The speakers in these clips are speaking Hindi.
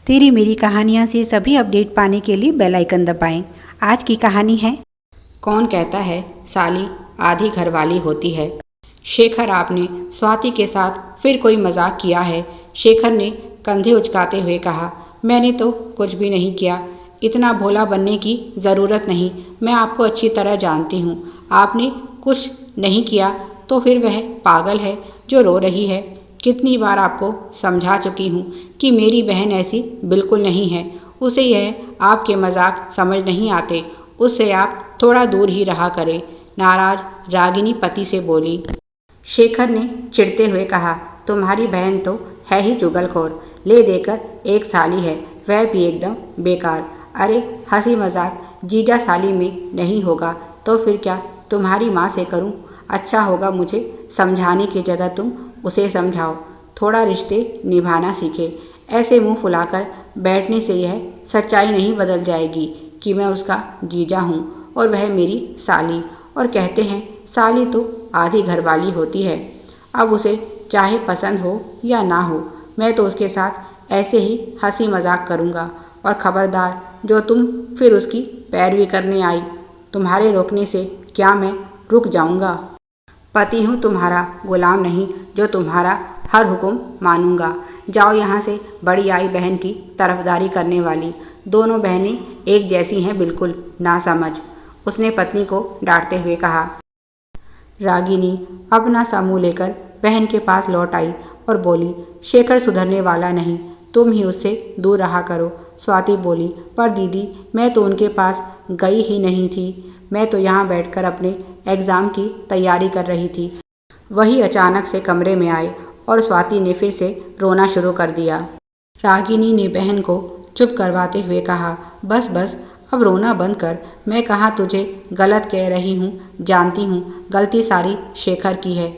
तेरी मेरी कहानियाँ से सभी अपडेट पाने के लिए बेल आइकन दबाएं। आज की कहानी है कौन कहता है साली आधी घरवाली होती है। शेखर, आपने स्वाति के साथ फिर कोई मजाक किया है? शेखर ने कंधे उचकाते हुए कहा। मैंने तो कुछ भी नहीं किया। इतना भोला बनने की ज़रूरत नहीं। मैं आपको अच्छी तरह जानती हूँ। आपने कुछ नहीं किया तो फिर वह पागल है जो रो रही है। कितनी बार आपको समझा चुकी हूँ कि मेरी बहन ऐसी बिल्कुल नहीं है। उसे यह आपके मजाक समझ नहीं आते। उससे आप थोड़ा दूर ही रहा करें। नाराज रागिनी पति से बोली। शेखर ने चिढ़ते हुए कहा, तुम्हारी बहन तो है ही चुगलखोर। ले देकर एक साली है, वह भी एकदम बेकार। अरे हंसी मजाक जीजा साली में नहीं होगा तो फिर क्या तुम्हारी माँ से करूँ? अच्छा होगा मुझे समझाने की जगह तुम उसे समझाओ। थोड़ा रिश्ते निभाना सीखे। ऐसे मुंह फुलाकर बैठने से यह सच्चाई नहीं बदल जाएगी कि मैं उसका जीजा हूँ और वह मेरी साली। और कहते हैं साली तो आधी घरवाली होती है। अब उसे चाहे पसंद हो या ना हो, मैं तो उसके साथ ऐसे ही हंसी मजाक करूँगा। और ख़बरदार, जो तुम फिर उसकी पैरवी करने आई, तुम्हारे रोकने से क्या मैं रुक जाऊँगा? पति हूँ तुम्हारा, गुलाम नहीं जो तुम्हारा हर हुक्म मानूंगा। जाओ यहाँ से, बड़ी आई बहन की तरफदारी करने वाली। दोनों बहनें एक जैसी हैं बिल्कुल, ना समझ। उसने पत्नी को डांटते हुए कहा। रागिनी अपना सा मुँह लेकर बहन के पास लौट आई और बोली, शेखर सुधरने वाला नहीं, तुम ही उससे दूर रहा करो। स्वाति बोली, पर दीदी मैं तो उनके पास गई ही नहीं थी। मैं तो यहाँ बैठकर अपने एग्ज़ाम की तैयारी कर रही थी। वही अचानक से कमरे में आए और स्वाति ने फिर से रोना शुरू कर दिया। रागिनी ने बहन को चुप करवाते हुए कहा, बस बस अब रोना बंद कर। मैं कहाँ तुझे गलत कह रही हूँ, जानती हूँ गलती सारी शेखर की है।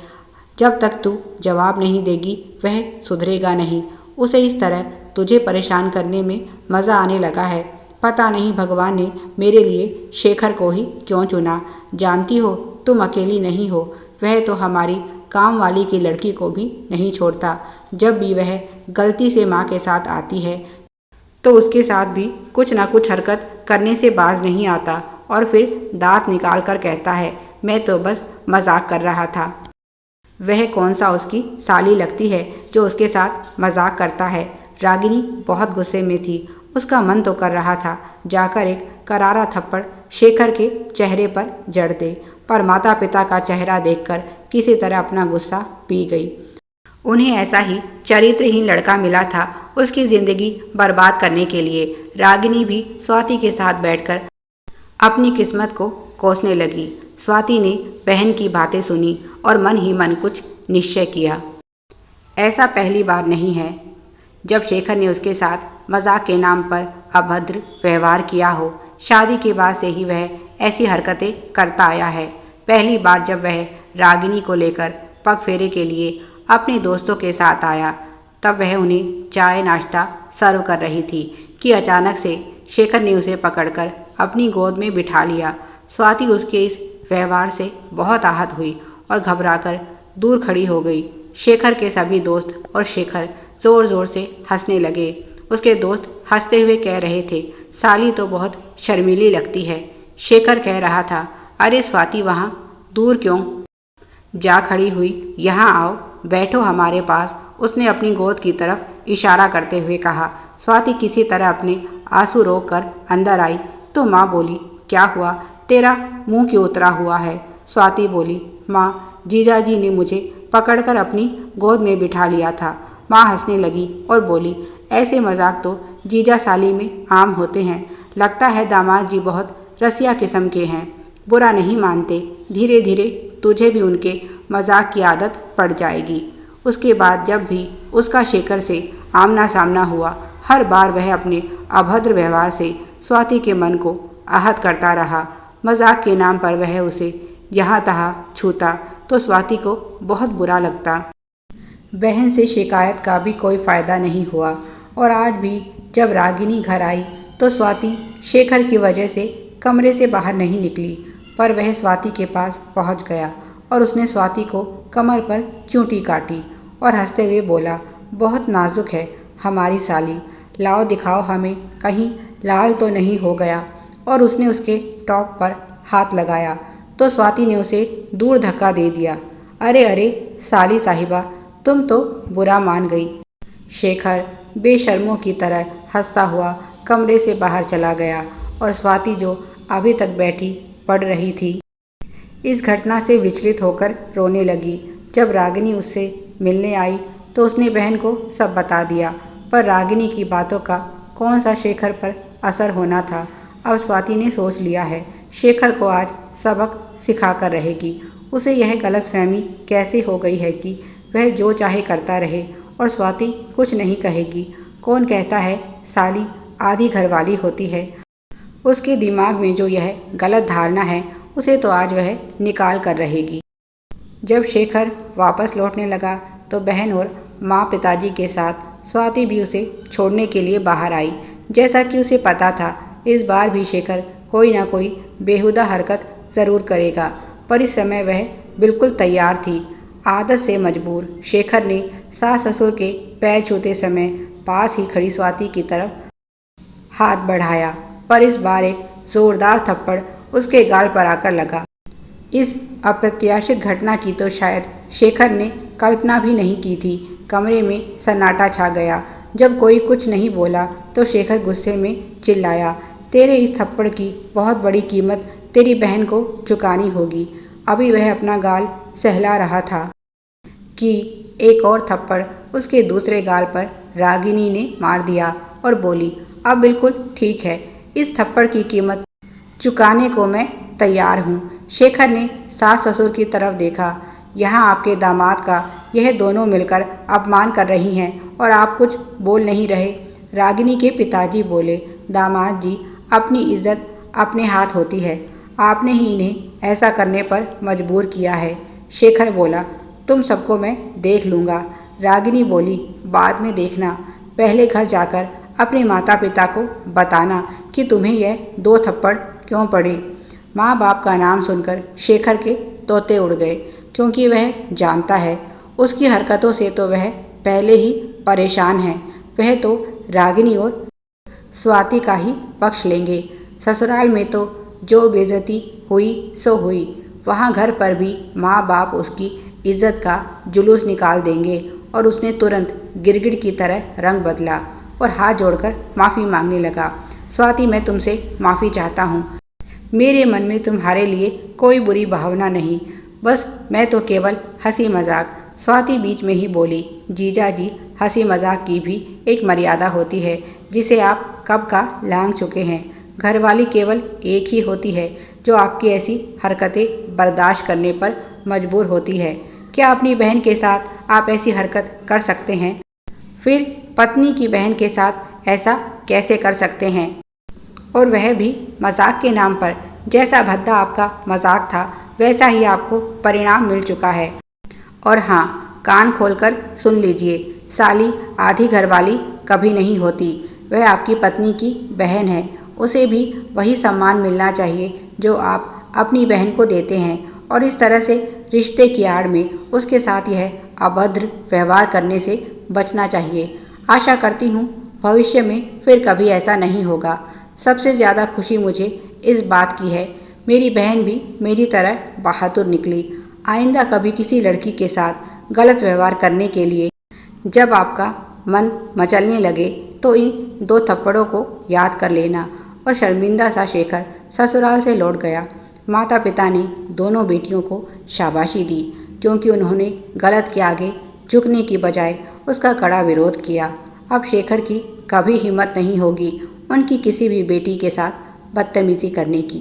जब तक तू जवाब नहीं देगी वह सुधरेगा नहीं। उसे इस तरह तुझे परेशान करने में मज़ा आने लगा है। पता नहीं भगवान ने मेरे लिए शेखर को ही क्यों चुना। जानती हो तुम अकेली नहीं हो, वह तो हमारी काम वाली की लड़की को भी नहीं छोड़ता। जब भी वह गलती से माँ के साथ आती है तो उसके साथ भी कुछ ना कुछ हरकत करने से बाज नहीं आता और फिर दांत निकाल कर कहता है, मैं तो बस मजाक कर रहा था। वह कौन सा उसकी साली लगती है जो उसके साथ मजाक करता है। रागिनी बहुत गुस्से में थी। उसका मन तो कर रहा था जाकर एक करारा थप्पड़ शेखर के चेहरे पर जड़ दे, पर माता पिता का चेहरा देखकर किसी तरह अपना गुस्सा पी गई। उन्हें ऐसा ही चरित्रहीन लड़का मिला था उसकी जिंदगी बर्बाद करने के लिए। रागिनी भी स्वाति के साथ बैठकर अपनी किस्मत को कोसने लगी। स्वाति ने बहन की बातें सुनी और मन ही मन कुछ निश्चय किया। ऐसा पहली बार नहीं है जब शेखर ने उसके साथ मजाक के नाम पर अभद्र व्यवहार किया हो। शादी के बाद से ही वह ऐसी हरकतें करता आया है। पहली बार जब वह रागिनी को लेकर पग फेरे के लिए अपने दोस्तों के साथ आया, तब वह उन्हें चाय नाश्ता सर्व कर रही थी कि अचानक से शेखर ने उसे पकड़कर अपनी गोद में बिठा लिया। स्वाति उसके इस व्यवहार से बहुत आहत हुई और घबराकर दूर खड़ी हो गई। शेखर के सभी दोस्त और शेखर ज़ोर ज़ोर से हंसने लगे। उसके दोस्त हंसते हुए कह रहे थे, साली तो बहुत शर्मीली लगती है। शेखर कह रहा था, अरे स्वाति वहाँ दूर क्यों जा खड़ी हुई, यहाँ आओ, बैठो हमारे पास। उसने अपनी गोद की तरफ इशारा करते हुए कहा। स्वाति किसी तरह अपने आंसू रोक कर अंदर आई तो माँ बोली, क्या हुआ, तेरा मुंह क्यों उतरा हुआ है? स्वाति बोली, माँ जीजाजी ने मुझे पकड़कर अपनी गोद में बिठा लिया था। माँ हंसने लगी और बोली, ऐसे मजाक तो जीजा साली में आम होते हैं। लगता है दामाद जी बहुत रसिया किस्म के हैं, बुरा नहीं मानते। धीरे धीरे तुझे भी उनके मजाक की आदत पड़ जाएगी। उसके बाद जब भी उसका शेखर से आमना सामना हुआ, हर बार वह अपने अभद्र व्यवहार से स्वाति के मन को आहत करता रहा। मजाक के नाम पर वह उसे यहाँ तहाँ छूता तो स्वाति को बहुत बुरा लगता। बहन से शिकायत का भी कोई फ़ायदा नहीं हुआ और आज भी जब रागिनी घर आई तो स्वाति शेखर की वजह से कमरे से बाहर नहीं निकली, पर वह स्वाति के पास पहुंच गया और उसने स्वाति को कमर पर चूंटी काटी और हंसते हुए बोला, बहुत नाजुक है हमारी साली। लाओ दिखाओ हमें, कहीं लाल तो नहीं हो गया। और उसने उसके टॉप पर हाथ लगाया तो स्वाति ने उसे दूर धक्का दे दिया। अरे अरे साली साहिबा, तुम तो बुरा मान गई। शेखर बेशर्मों की तरह हंसता हुआ कमरे से बाहर चला गया और स्वाति जो अभी तक बैठी पड़ रही थी, इस घटना से विचलित होकर रोने लगी। जब रागिनी उससे मिलने आई तो उसने बहन को सब बता दिया, पर रागिनी की बातों का कौन सा शेखर पर असर होना था। अब स्वाति ने सोच लिया है, शेखर को आज सबक सिखा कर रहेगी। उसे यह गलतफहमी कैसे हो गई है कि वह जो चाहे करता रहे और स्वाति कुछ नहीं कहेगी। कौन कहता है साली आधी घरवाली होती है। उसके दिमाग में जो यह गलत धारणा है उसे तो आज वह निकाल कर रहेगी। जब शेखर वापस लौटने लगा तो बहन और माँ पिताजी के साथ स्वाति भी उसे छोड़ने के लिए बाहर आई। जैसा कि उसे पता था इस बार भी शेखर कोई ना कोई बेहुदा हरकत ज़रूर करेगा, पर इस समय वह बिल्कुल तैयार थी। आदत से मजबूर शेखर ने सास ससुर के पैर छूते समय पास ही खड़ी स्वाति की तरफ हाथ बढ़ाया, पर इस बार एक जोरदार थप्पड़ उसके गाल पर आकर लगा। इस अप्रत्याशित घटना की तो शायद शेखर ने कल्पना भी नहीं की थी। कमरे में सन्नाटा छा गया। जब कोई कुछ नहीं बोला तो शेखर गुस्से में चिल्लाया, तेरे इस थप्पड़ की बहुत बड़ी कीमत तेरी बहन को चुकानी होगी। अभी वह अपना गाल सहला रहा था कि एक और थप्पड़ उसके दूसरे गाल पर रागिनी ने मार दिया और बोली, अब बिल्कुल ठीक है, इस थप्पड़ की कीमत चुकाने को मैं तैयार हूँ। शेखर ने सास ससुर की तरफ देखा। यहाँ आपके दामाद का यह दोनों मिलकर अपमान कर रही हैं और आप कुछ बोल नहीं रहे। रागिनी के पिताजी बोले, दामाद जी, अपनी इज्जत अपने हाथ होती है, आपने ही इन्हें ऐसा करने पर मजबूर किया है। शेखर बोला, तुम सबको मैं देख लूँगा। रागिनी बोली, बाद में देखना, पहले घर जाकर अपने माता पिता को बताना कि तुम्हें यह 2 थप्पड़ क्यों पड़े। माँ बाप का नाम सुनकर शेखर के तोते उड़ गए, क्योंकि वह जानता है उसकी हरकतों से तो वह पहले ही परेशान है। वह तो रागिनी और स्वाति का ही पक्ष लेंगे। ससुराल में तो जो बेइज्जती हुई सो हुई, वहाँ घर पर भी माँ बाप उसकी इज्जत का जुलूस निकाल देंगे। और उसने तुरंत गिरगिट की तरह रंग बदला और हाथ जोड़कर माफ़ी मांगने लगा। स्वाति, मैं तुमसे माफ़ी चाहता हूँ। मेरे मन में तुम्हारे लिए कोई बुरी भावना नहीं, बस मैं तो केवल हंसी मजाक। स्वाति बीच में ही बोली, जीजा जी, हंसी मजाक की भी एक मर्यादा होती है जिसे आप कब का लांघ चुके हैं। घरवाली केवल एक ही होती है जो आपकी ऐसी हरकतें बर्दाश्त करने पर मजबूर होती है। क्या अपनी बहन के साथ आप ऐसी हरकत कर सकते हैं? फिर पत्नी की बहन के साथ ऐसा कैसे कर सकते हैं? और वह भी मजाक के नाम पर। जैसा भद्दा आपका मजाक था वैसा ही आपको परिणाम मिल चुका है। और हाँ, कान खोलकर सुन लीजिए, साली आधी घरवाली कभी नहीं होती। वह आपकी पत्नी की बहन है, उसे भी वही सम्मान मिलना चाहिए जो आप अपनी बहन को देते हैं। और इस तरह से रिश्ते की आड़ में उसके साथ यह अभद्र व्यवहार करने से बचना चाहिए। आशा करती हूँ भविष्य में फिर कभी ऐसा नहीं होगा। सबसे ज़्यादा खुशी मुझे इस बात की है, मेरी बहन भी मेरी तरह बहादुर निकली। आइंदा कभी किसी लड़की के साथ गलत व्यवहार करने के लिए जब आपका मन मचलने लगे तो इन 2 थप्पड़ों को याद कर लेना। और शर्मिंदा सा शेखर ससुराल से लौट गया। माता पिता ने दोनों बेटियों को शाबाशी दी, क्योंकि उन्होंने गलत के आगे झुकने की बजाय उसका कड़ा विरोध किया। अब शेखर की कभी हिम्मत नहीं होगी उनकी किसी भी बेटी के साथ बदतमीज़ी करने की।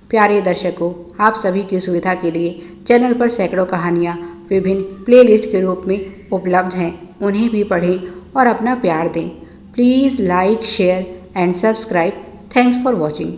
प्यारे दर्शकों, आप सभी की सुविधा के लिए चैनल पर सैकड़ों कहानियाँ विभिन्न प्लेलिस्ट के रूप में उपलब्ध हैं। उन्हें भी पढ़ें और अपना प्यार दें। Please like, share and subscribe. Thanks for watching.